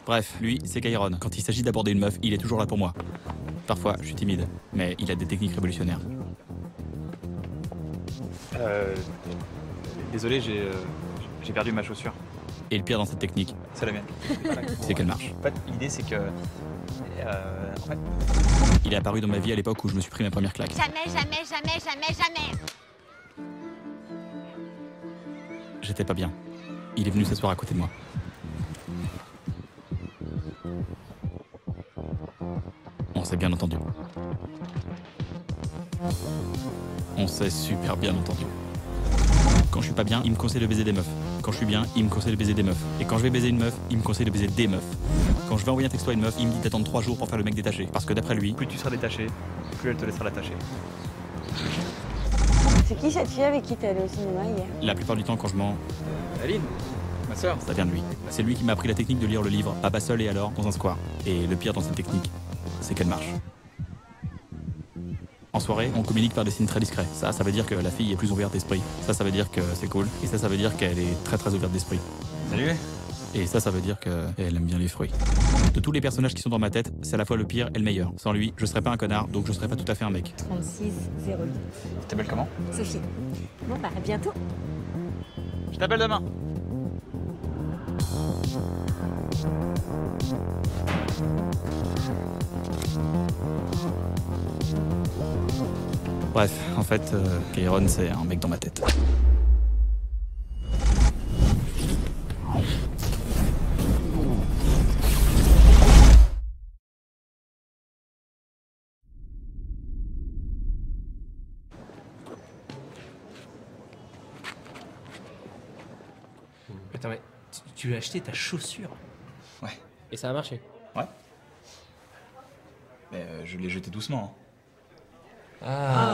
Bref, lui, c'est Kairon. Quand il s'agit d'aborder une meuf, il est toujours là pour moi. Parfois, je suis timide, mais il a des techniques révolutionnaires. Désolé, j'ai perdu ma chaussure. Et le pire dans cette technique, C'est la mienne. c'est qu'elle marche. En fait, l'idée c'est que... en fait, Il est apparu dans ma vie à l'époque où je me suis pris ma première claque. Jamais, jamais, jamais, jamais, jamais. J'étais pas bien. Il est venu s'asseoir à côté de moi. On s'est bien entendu. On s'est super bien entendu. Quand je suis pas bien, il me conseille de baiser des meufs. Quand je suis bien, il me conseille de baiser des meufs. Et quand je vais baiser une meuf, il me conseille de baiser des meufs. Quand je vais envoyer un texto à une meuf, il me dit d'attendre 3 jours pour faire le mec détaché. Parce que d'après lui, plus tu seras détaché, plus elle te laissera l'attacher. C'est qui cette fille avec qui t'es allé au cinéma hier? la plupart du temps quand je mens, Aline, ma sœur. ça vient de lui. C'est lui qui m'a appris la technique de lire le livre Papa seul et alors dans un square. Et le pire dans cette technique, c'est qu'elle marche. En soirée, on communique par des signes très discrets. Ça veut dire que la fille est plus ouverte d'esprit. Ça veut dire que c'est cool. Et ça veut dire qu'elle est très ouverte d'esprit. Salut. Et ça veut dire qu'elle aime bien les fruits. De tous les personnages qui sont dans ma tête, c'est à la fois le pire et le meilleur. Sans lui, je serais pas un connard, donc je serais pas tout à fait un mec. 36 08. Tu t'appelles comment? Sophie. Bon bah à bientôt. Je t'appelle demain. Bref, en fait, Kairon, c'est un mec dans ma tête. Attends, mais tu as acheté ta chaussure? Ouais. Et ça a marché? Ouais. Mais je l'ai jeté doucement. Hein. Ah,